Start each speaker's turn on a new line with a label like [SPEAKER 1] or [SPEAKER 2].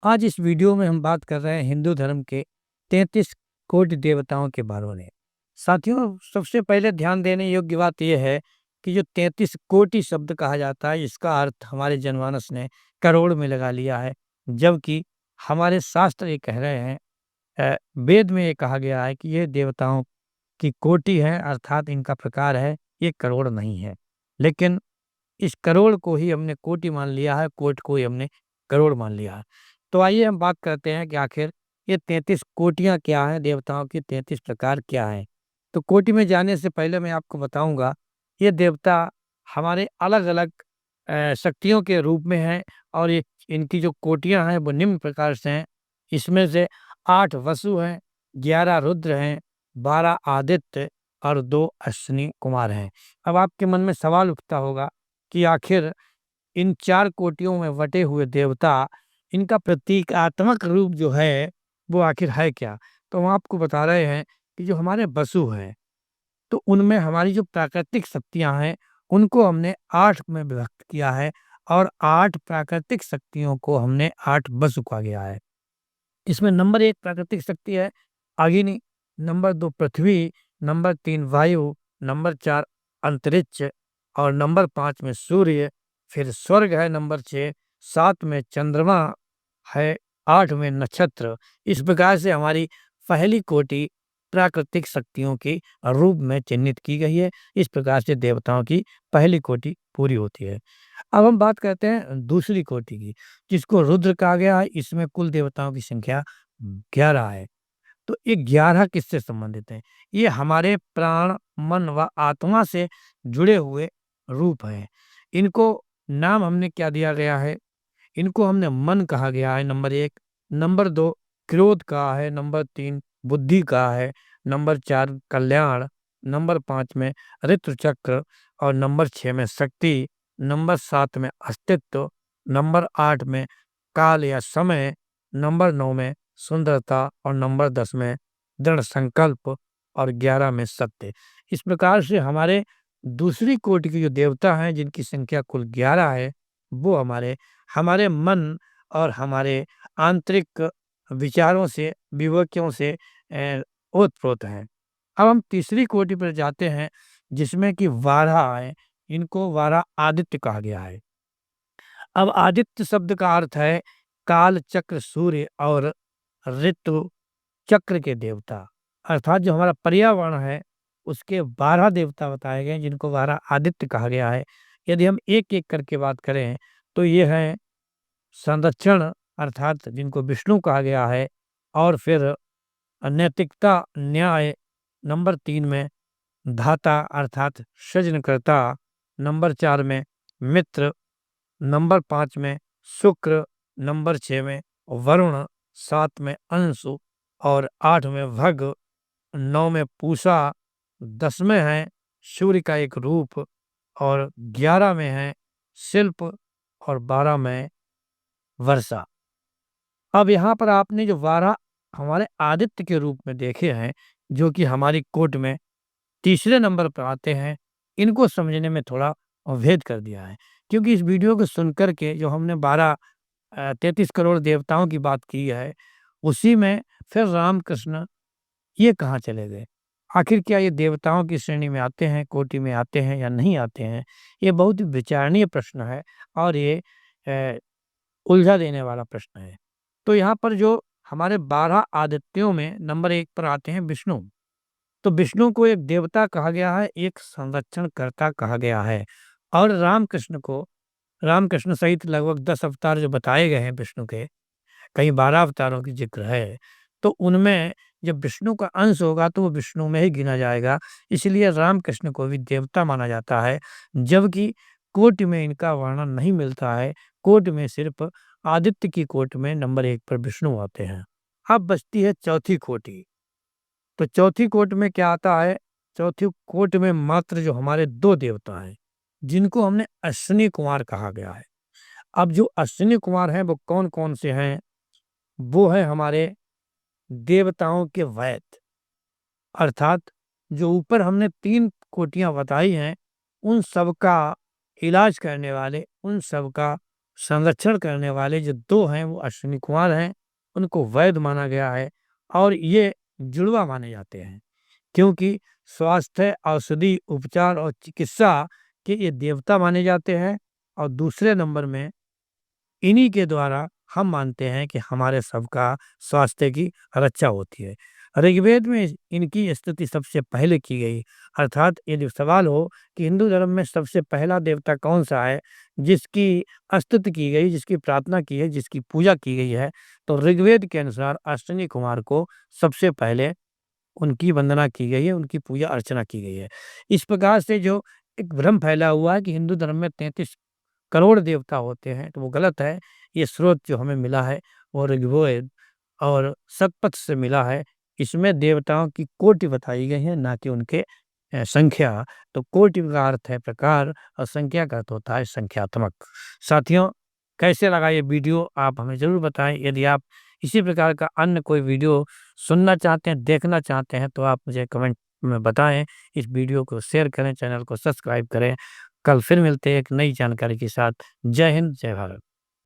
[SPEAKER 1] आज इस वीडियो में हम बात कर रहे हैं हिंदू धर्म के 33 कोटि देवताओं के बारे में। साथियों, सबसे पहले ध्यान देने योग्य बात यह है कि जो 33 कोटि शब्द कहा जाता है, इसका अर्थ हमारे जनमानस ने करोड़ में लगा लिया है। जबकि हमारे शास्त्र ये कह रहे हैं, वेद में ये कहा गया है कि ये देवताओं की कोटि है, अर्थात इनका प्रकार है, ये करोड़ नहीं है। लेकिन इस करोड़ को ही हमने कोटि मान लिया है, कोटि को ही हमने करोड़ मान लिया है। तो आइए हम बात करते हैं कि आखिर ये 33 कोटियाँ क्या हैं, देवताओं की 33 प्रकार क्या हैं। तो कोटि में जाने से पहले मैं आपको बताऊंगा, ये देवता हमारे अलग अलग शक्तियों के रूप में हैं। और ये इनकी जो कोटियाँ हैं वो निम्न प्रकार से हैं। इसमें से 8 वसु हैं, 11 रुद्र हैं, 12 आदित्य और 2 अश्विनी कुमार हैं। अब आपके मन में सवाल उठता होगा कि आखिर इन 4 कोटियों में बटे हुए देवता, इनका प्रतीकात्मक रूप जो है, वो आखिर है क्या? तो हम आपको बता रहे हैं कि जो हमारे वसु हैं, तो उनमें हमारी जो प्राकृतिक शक्तियाँ हैं, उनको हमने 8 में विभक्त किया है। और 8 प्राकृतिक शक्तियों को हमने 8 वसु कहा गया है। इसमें नंबर 1 प्राकृतिक शक्ति है अग्नि, नंबर 2 पृथ्वी, नंबर 3 वायु, नंबर 4 अंतरिक्ष और नंबर 5 में सूर्य। फिर स्वर्ग है नंबर 6, 7 में चंद्रमा है, 8 में नक्षत्र। इस प्रकार से हमारी पहली कोटि प्राकृतिक शक्तियों के रूप में चिन्हित की गई है। इस प्रकार से देवताओं की पहली कोटि पूरी होती है। अब हम बात करते हैं दूसरी कोटि की, जिसको रुद्र कहा गया है। इसमें कुल देवताओं की संख्या 11 है। तो ये 11 किससे संबंधित हैं? ये हमारे प्राण, मन व आत्मा से जुड़े हुए रूप हैं। इनको नाम हमने क्या दिया गया है? इनको हमने मन कहा गया है, नंबर 1। नंबर 2 क्रोध कहा है, नंबर 3 बुद्धि कहा है, नंबर 4 कल्याण, नंबर 5 में ऋतु चक्र और नंबर 6 में शक्ति, नंबर 7 में अस्तित्व, नंबर 8 में काल या समय, नंबर 9 में सुंदरता और नंबर 10 में दृढ़ संकल्प और 11 में सत्य। इस प्रकार से हमारे दूसरी कोटि के जो देवता हैं, जिनकी संख्या कुल 11 है, वो हमारे हमारे मन और हमारे आंतरिक विचारों से, विवेकों से ओतप्रोत हैं। अब हम तीसरी कोटि पर जाते हैं, जिसमें कि 12 है। इनको 12 आदित्य कहा गया है। अब आदित्य शब्द का अर्थ है काल, चक्र, सूर्य और ऋतु चक्र के देवता। अर्थात जो हमारा पर्यावरण है, उसके 12 देवता बताए गए, जिनको 12 आदित्य कहा गया है। यदि हम एक एक करके बात करें, तो ये हैं संरक्षण, अर्थात जिनको विष्णु कहा गया है। और फिर नैतिकता, न्याय, नंबर 3 में धाता अर्थात सृजनकर्ता, नंबर 4 में मित्र, नंबर 5 में शुक्र, नंबर 6 में वरुण, 7 में अंशु और 8 में भग, 9 में पूषा, 10 में है सूर्य का एक रूप और 11 में है शिल्प और 12 में वर्षा। अब यहाँ पर आपने जो 12 हमारे आदित्य के रूप में देखे हैं, जो कि हमारी कोट में तीसरे नंबर पर आते हैं, इनको समझने में थोड़ा भेद कर दिया है। क्योंकि इस वीडियो को सुनकर के जो हमने 33 करोड़ देवताओं की बात की है, उसी में फिर रामकृष्ण ये कहाँ चले गए? आखिर क्या ये देवताओं की श्रेणी में आते हैं, कोटि में आते हैं या नहीं आते हैं? ये बहुत ही विचारणीय प्रश्न है और ये अ, उलझा देने वाला प्रश्न है। तो यहाँ पर जो हमारे 12 आदित्यों में नंबर 1 पर आते हैं विष्णु। तो विष्णु को एक देवता कहा गया है, एक संरक्षणकर्ता कहा गया है। और रामकृष्ण सहित लगभग 10 अवतार जो बताए गए हैं विष्णु के, कहीं 12 अवतारों की ज़िक्र है। तो उनमें जब विष्णु का अंश होगा तो वो विष्णु में ही गिना जाएगा। इसलिए रामकृष्ण को भी देवता माना जाता है। जबकि कोटि में इनका वर्णन नहीं मिलता है। कोटि में सिर्फ़ आदित्य की कोटि में नंबर 1 पर विष्णु आते हैं। अब बचती है चौथी कोटि। तो चौथी कोटि में क्या आता है? चौथी कोटि में मात्र जो हमारे 2 देवता हैं, जिनको हमने अश्विनी कुमार कहा गया है। अब जो अश्विनी कुमार हैं वो कौन-कौन से हैं? वो है हमारे देवताओं के वैद्य, अर्थात जो ऊपर हमने 3 कोटियाँ बताई हैं, उन सब का इलाज करने वाले, उन सब का संरक्षण करने वाले जो 2 हैं वो अश्विनी कुमार हैं, उनको वैद्य माना गया है और ये जुड़वा माने जाते हैं। क्योंकि स्वास्थ्य, औषधि, उपचार और चिकित्सा के ये देवता माने जाते हैं और दूसरे नंबर में इन्हीं के द्वारा हम मानते हैं कि हमारे सबका स्वास्थ्य की रक्षा होती है। ऋग्वेद में इनकी स्तुति सबसे पहले की गई, अर्थात यदि सवाल हो कि हिंदू धर्म में सबसे पहला देवता कौन-सा है, जिसकी स्तुति की गई, जिसकी प्रार्थना की है, जिसकी पूजा की गई है, तो ऋग्वेद के अनुसार अश्विनी कुमार को सबसे पहले उनकी वंदना की गई है, उनकी पूजा अर्चना की गई है। इस प्रकार से जो एक भ्रम फैला हुआ है कि हिंदू धर्म में 33 करोड़ देवता होते हैं, तो वो गलत है। ये स्रोत जो हमें मिला है वो ऋग्वेद और शतपथ से मिला है। इसमें देवताओं की कोटि बताई गई है, ना कि उनके संख्या। तो कोटि का अर्थ है प्रकार और संख्या का अर्थ होता है संख्यात्मक। साथियों, कैसे लगा ये वीडियो आप हमें ज़रूर बताएँ। यदि आप इसी प्रकार का अन्य कोई वीडियो सुनना चाहते हैं, देखना चाहते हैं, तो आप मुझे कमेंट में बताएँ। इस वीडियो को शेयर करें, चैनल को सब्सक्राइब करें। कल फिर मिलते हैं एक नई जानकारी के साथ। जय हिंद, जय भारत।